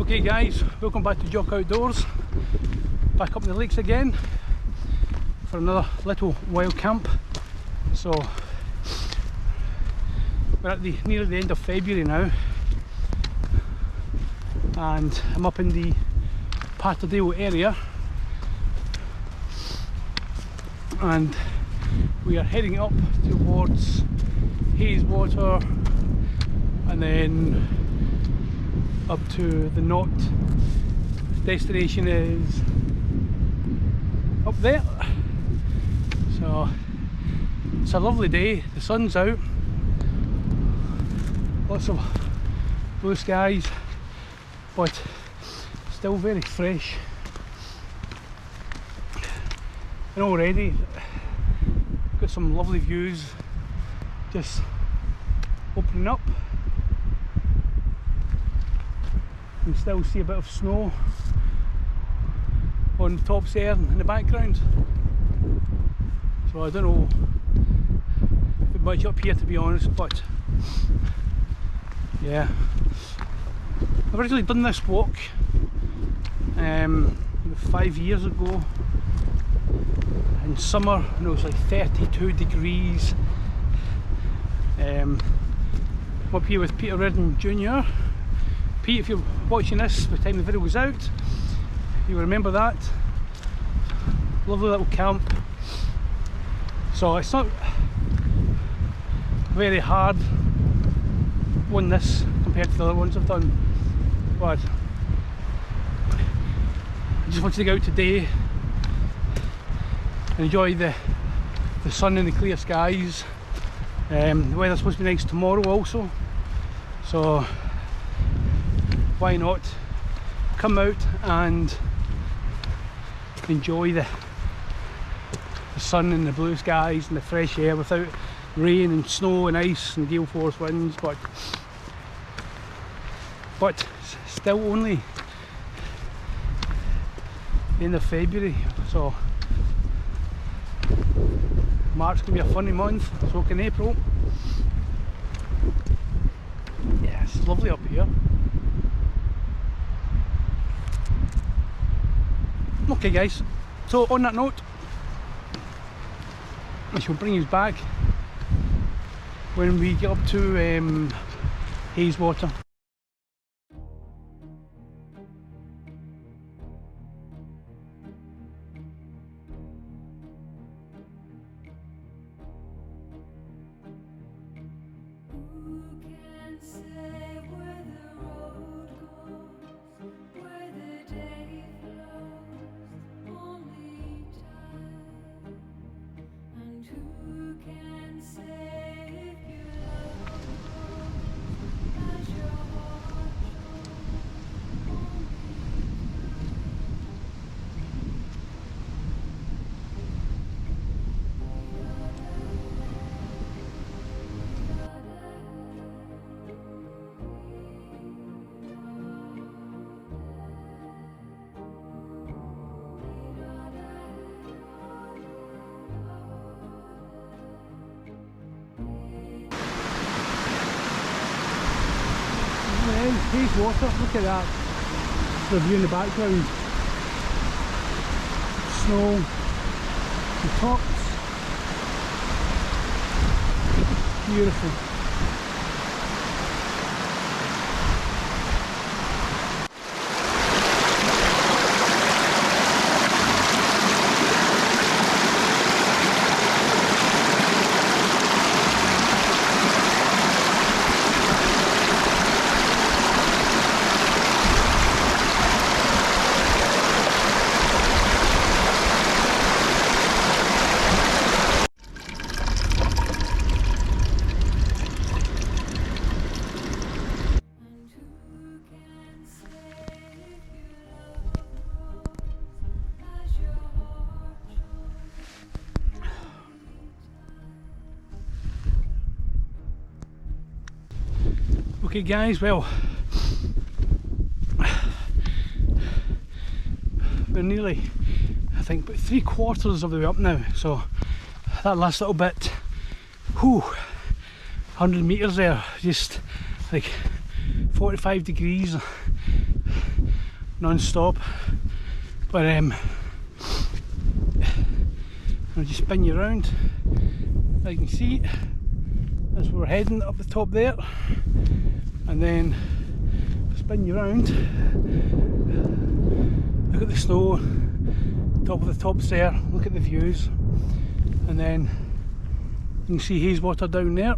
Okay guys, welcome back to Jock Outdoors. Back up in the lakes again for another little wild camp. So we're at nearly the end of February now, and I'm up in the Patterdale area, and we are heading up towards Hayeswater and then up to the Knot. Destination is up there. So it's a lovely day, the sun's out, lots of blue skies, but still very fresh. And already got some lovely views just opening up. You can still see a bit of snow on the tops there in the background. So I don't know if much up here, to be honest, but yeah. I've originally done this walk 5 years ago in summer, and it was like 32 degrees. I'm up here with Peter Redden Jr. Pete, if you're watching this by the time the video goes out, you'll remember that. Lovely little camp. So it's not very hard on this compared to the other ones I've done, but I just wanted to go out today and enjoy the sun and the clear skies. The weather's supposed to be nice tomorrow also, so why not come out and enjoy the sun and the blue skies and the fresh air without rain and snow and ice and gale force winds, but still only the end of February, so March can be a funny month, so can April. Yeah, it's lovely up here. Okay guys, so on that note, I shall bring you back when we get up to Hayeswater. Hayeswater, look at that, the view in the background, snow, the tops, beautiful. Okay guys, well, we're nearly, I think, about 3/4 of the way up now, so that last little bit, whew, 100 metres there, just like 45 degrees, non-stop. But I'll just spin you around. As you can see, as we're heading up the top there, and then spin you around. Look at the snow, top of the tops there. Look at the views, and then you can see Hazewater down there.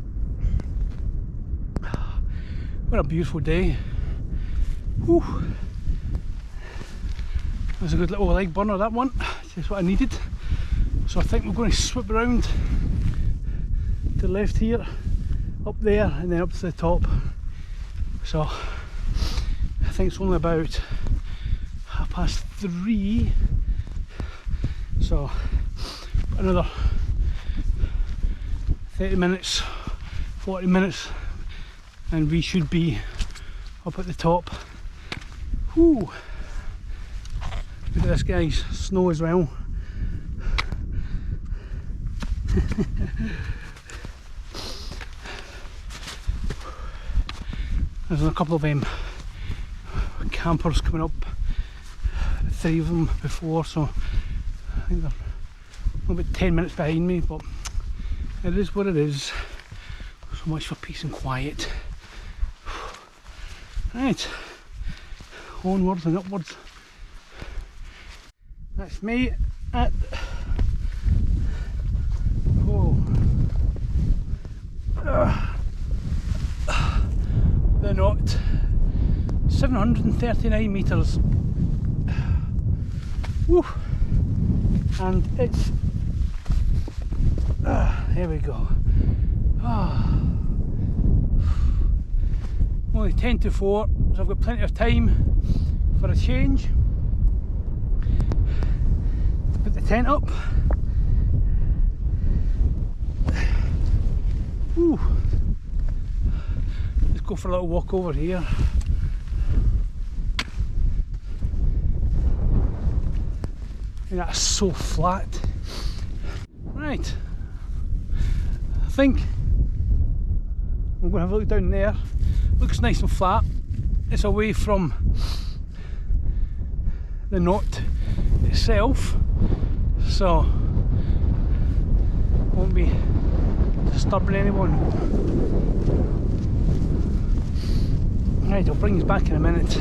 What a beautiful day. Whew. That's a good little leg burner, that one. Just what I needed. So I think we're going to swoop around to the left here, up there, and then up to the top. So I think it's only about 3:30. So another 30 minutes, 40 minutes, and we should be up at the top. Whew. Look at this, guys, snow as well. There's a couple of campers coming up, 3 of them before, so I think they're about 10 minutes behind me, but it is what it is. So much for peace and quiet. Right, onwards and upwards. That's me at the knot, 739 metres. Woo. And it's here we go. Only 10 to 4, so I've got plenty of time for a change. Put the tent up. Woo. Let's go for a little walk over here. And that's so flat. Right. I think I'm going to have a look down there. Looks nice and flat. It's away from the knot itself, so won't be disturbing anyone. Right, I'll bring you back in a minute.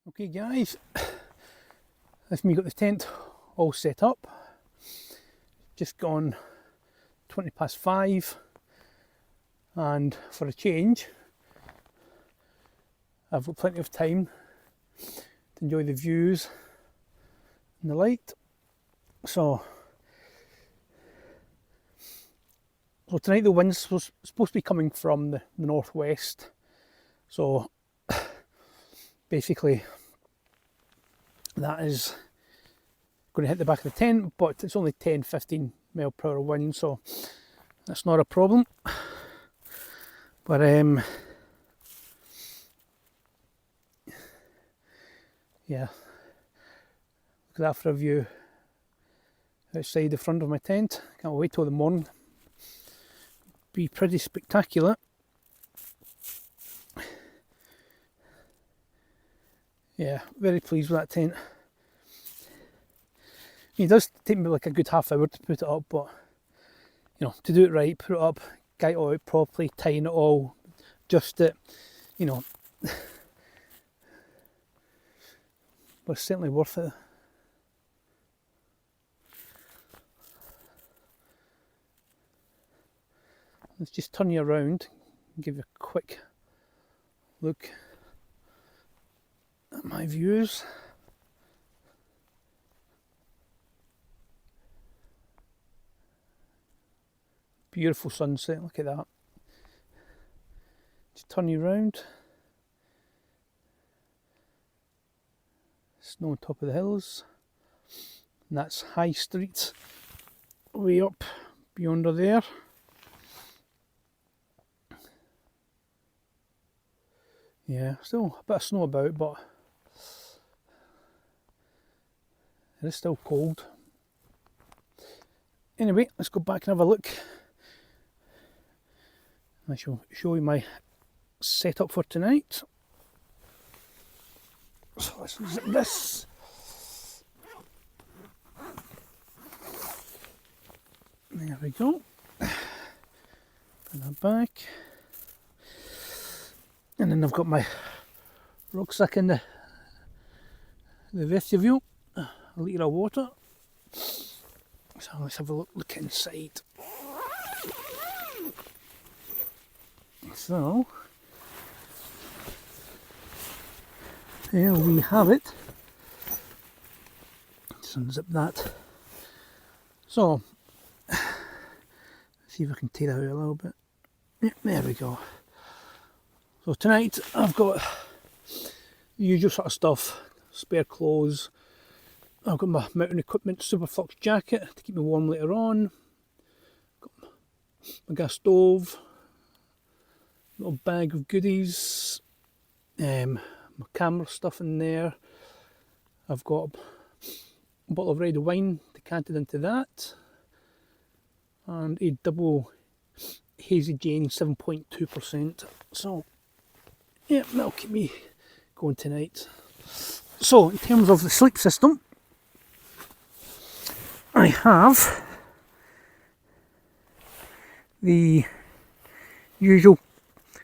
Okay guys, that's me got the tent all set up. Just gone 20 past 5, and for a change I've got plenty of time to enjoy the views and the light. So tonight the wind's was supposed to be coming from the northwest, so basically that is going to hit the back of the tent, but it's only 10-15 mile per hour wind, so that's not a problem. But yeah, look at that for a view outside the front of my tent. Can't wait till the morning. Be pretty spectacular. Yeah, very pleased with that tent. It does take me like a good half hour to put it up, but you know, to do it right, put it up, get it all out properly, tighten it all, adjust it, you know. But it's certainly worth it. Let's just turn you around and give you a quick look at my views. Beautiful sunset, look at that. Just turn you around. Snow on top of the hills. And that's High Street, way up beyond there. Yeah, still a bit of snow about, but it is still cold. Anyway, let's go back and have a look. I shall show you my setup for tonight. So let's zip this. There we go. Put that back. And then I've got my rucksack in the vestibule, a litre of water. So let's have a look inside. So there we have it. Just unzip that. So let's see if I can take that out a little bit. Yeah, there we go. So tonight I've got the usual sort of stuff, spare clothes. I've got my mountain equipment Superflux jacket to keep me warm later on. Got my gas stove, little bag of goodies, my camera stuff in there. I've got a bottle of red wine decanted into that, and a double Hazy Jane 7.2%. So yeah, that'll keep me going tonight. So in terms of the sleep system, I have the usual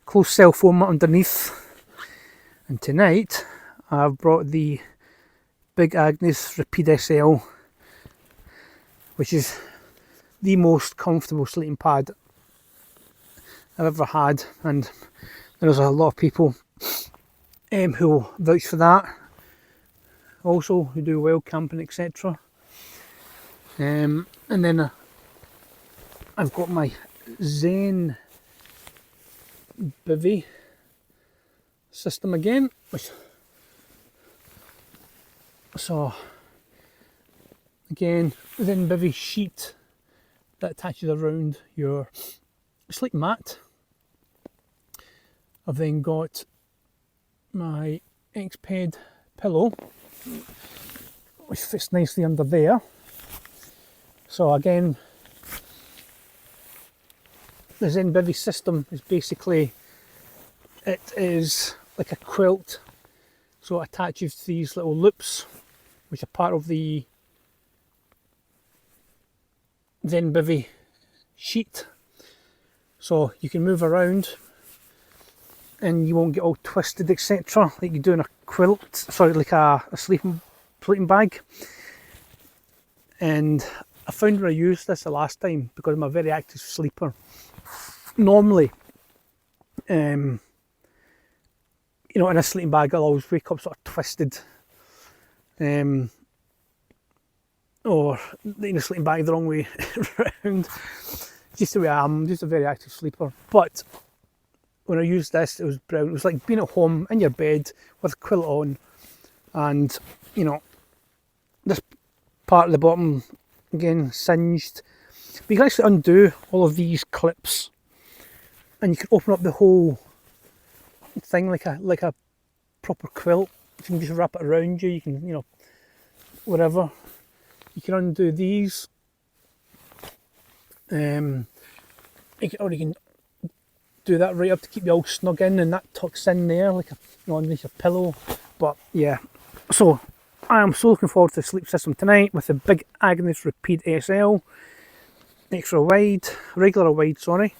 closed cell foam mat underneath, and tonight I've brought the Big Agnes Rapide SL, which is the most comfortable sleeping pad I've ever had, and there's a lot of people who will vouch for that, also who do wild camping, etc. And then I've got my Zen bivy system again, so again, Zen bivy sheet that attaches around your sleep mat. I've then got my Exped pillow, which fits nicely under there. So again, the Zen bivy system is basically, it is like a quilt, so it attaches to these little loops which are part of the Zen bivy sheet, so you can move around and you won't get all twisted, etc., like you do in a quilt, sorry, like a sleeping bag. And I found when I used this the last time, because I'm a very active sleeper, normally you know, in a sleeping bag I'll always wake up sort of twisted, or in a sleeping bag the wrong way around. Just the way I am, I'm just a very active sleeper. But when I used this, it was brilliant. It was like being at home in your bed with a quilt on, and you know, this part at the bottom again singed, but you can actually undo all of these clips and you can open up the whole thing like a proper quilt. You can just wrap it around you, you can, you know, whatever. You can undo these Or you can do that right up to keep you all snug in, and that tucks in there like underneath your pillow. But yeah, so I am so looking forward to the sleep system tonight with the big Agnes Rapide SL, extra wide, regular wide, sorry,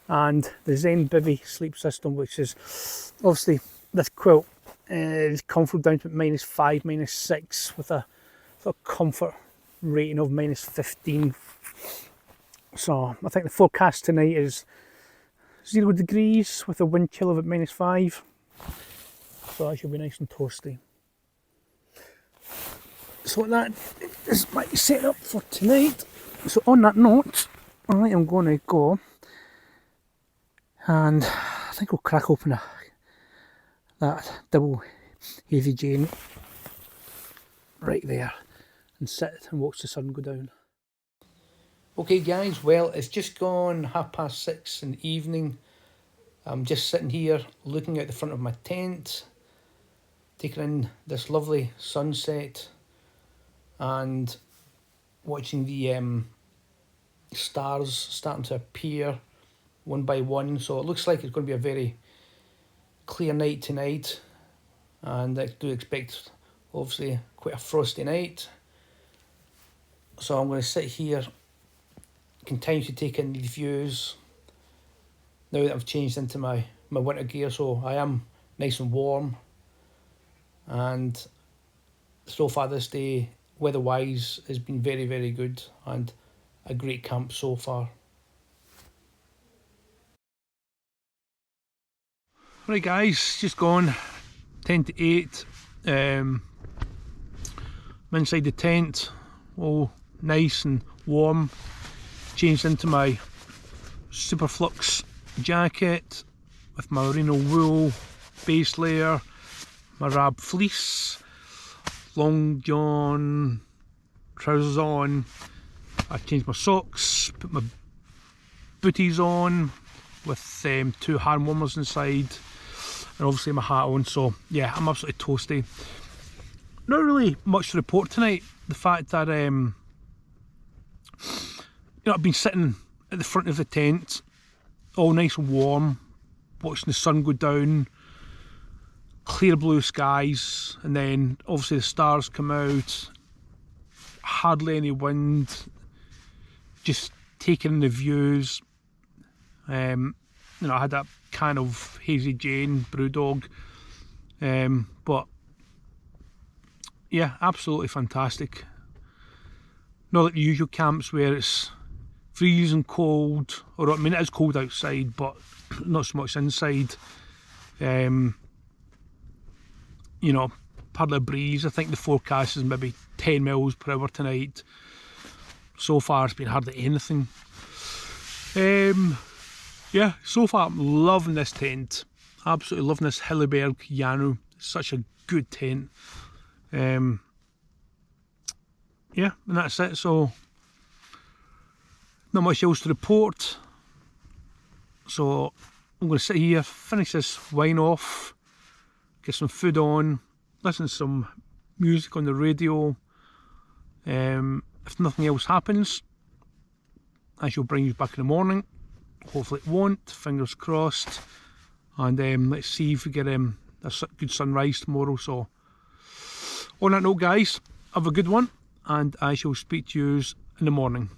and the Zen Bivy sleep system, which is obviously this quilt is comfort down to -5, -6 with a comfort rating of -15. So I think the forecast tonight is 0 degrees with a wind chill of at -5. So that should be nice and toasty. So that is my setup for tonight. So on that note, I am going to go and I think we'll crack open that double Hazy Jane right there and sit and watch the sun go down. Okay guys, well it's just gone 6:30 in the evening. I'm just sitting here looking out the front of my tent, taking in this lovely sunset and watching the stars starting to appear one by one. So it looks like it's going to be a very clear night tonight, and I do expect obviously quite a frosty night. So I'm going to sit here, continue to take in these views now that I've changed into my winter gear, so I am nice and warm. And so far this day, weather-wise, has been very, very good and a great camp so far. Right guys, just gone 10 to 8. I'm inside the tent, all nice and warm. Changed into my Superflux jacket with my merino wool base layer, my Rab fleece, long john trousers on. I changed my socks, put my booties on with 2 hand warmers inside, and obviously my hat on. So yeah, I'm absolutely toasty. Not really much to report tonight. The fact that I've been sitting at the front of the tent, all nice and warm, watching the sun go down, clear blue skies, and then obviously the stars come out, hardly any wind, just taking in the views. I had that can of Hazy Jane Brewdog, but yeah, absolutely fantastic. Not like the usual camps where it's freezing cold, or I mean it is cold outside, but not so much inside. Hardly a breeze. I think the forecast is maybe 10 miles per hour tonight. So far it's been hardly anything. Yeah, so far I'm loving this tent. Absolutely loving this Hilleberg Janu. It's such a good tent. Yeah, and that's it. So not much else to report. So I'm going to sit here, finish this wine off, get some food on, listen to some music on the radio. If nothing else happens, I shall bring you back in the morning. Hopefully it won't, fingers crossed. And let's see if we get a good sunrise tomorrow. So on that note guys, have a good one, and I shall speak to you in the morning.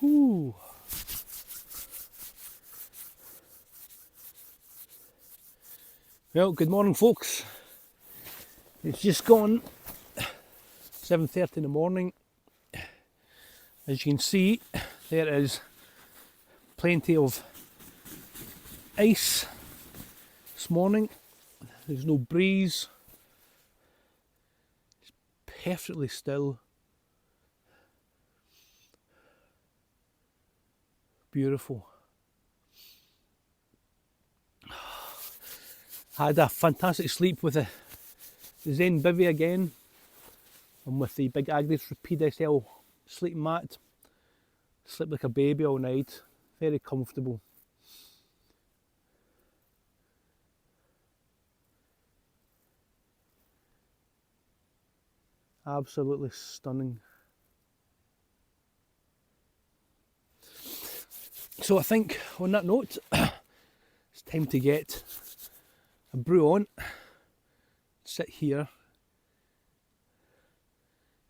Ooh. Well, good morning folks. It's just gone 7:30 in the morning. As you can see, there is plenty of ice this morning. There's no breeze. It's perfectly still. Beautiful. Had a fantastic sleep with the Zen Bivy again. I'm with the big Agnes Rapide SL sleeping mat. Sleep like a baby all night, very comfortable. Absolutely stunning. So I think on that note, it's time to get a brew on, sit here,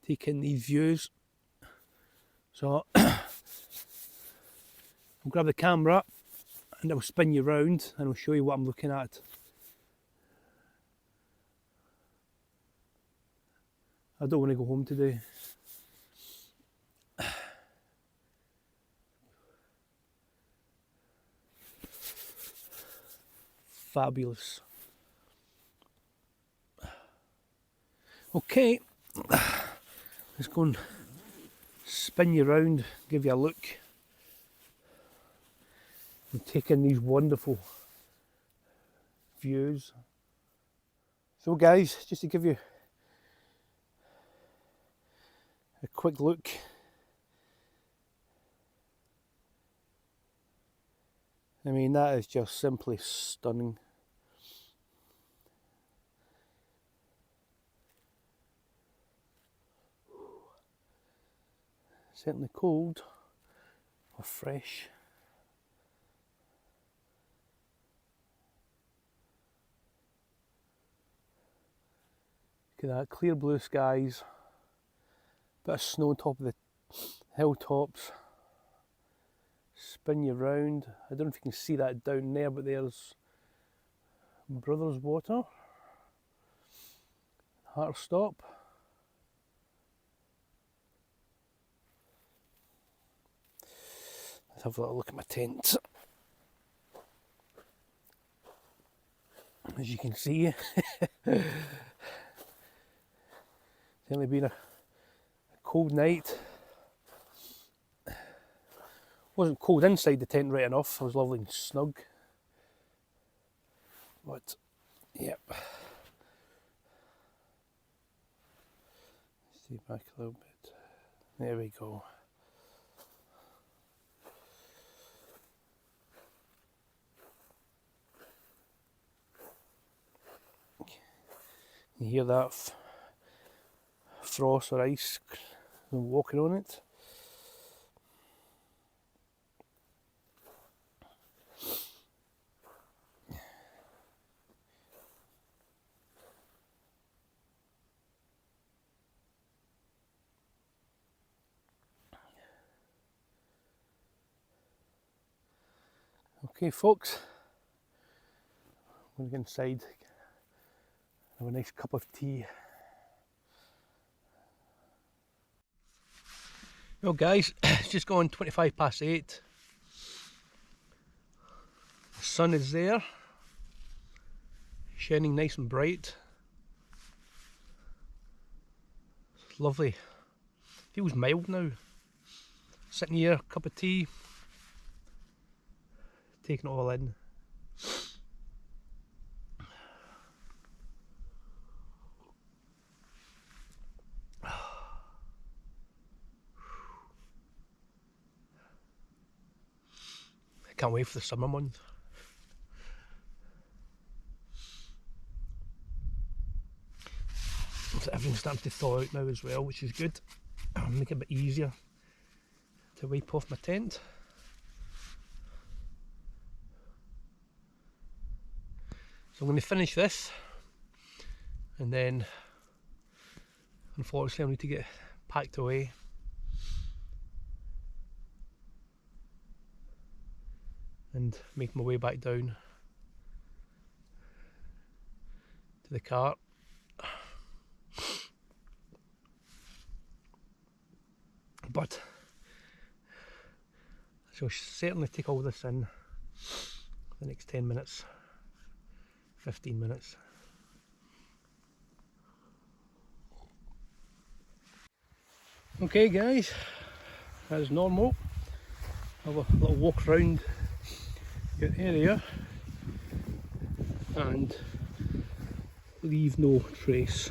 take in these views. So I'll grab the camera and I'll spin you round and I'll show you what I'm looking at. I don't want to go home today. Fabulous. Okay, let's go and spin you round, give you a look, and take in these wonderful views. So guys, just to give you a quick look, I mean, that is just simply stunning. Certainly cold or fresh. Look at that, clear blue skies, bit of snow on top of the hilltops. Spin you round. I don't know if you can see that down there, but there's Brothers Water, Hartstop. Let's have a little look at my tent. As you can see, it's only been a cold night. Wasn't cold inside the tent right enough, I was lovely and snug. But, yep. Stay back a little bit. There we go. You hear that frost or ice walking on it. Okay folks, I'm going to get inside, have a nice cup of tea. Well guys, it's just gone 8:25. The sun is there, shining nice and bright. It's lovely, feels mild now. Sitting here, cup of tea, taking it all in. I can't wait for the summer month. So everything's starting to thaw out now as well, which is good. Make it a bit easier to wipe off my tent. So I'm going to finish this, and then unfortunately I need to get packed away. And make my way back down to the cart. But I shall certainly take all this in the next 10 minutes, 15 minutes. Okay guys, as normal, have a little walk around your area and leave no trace.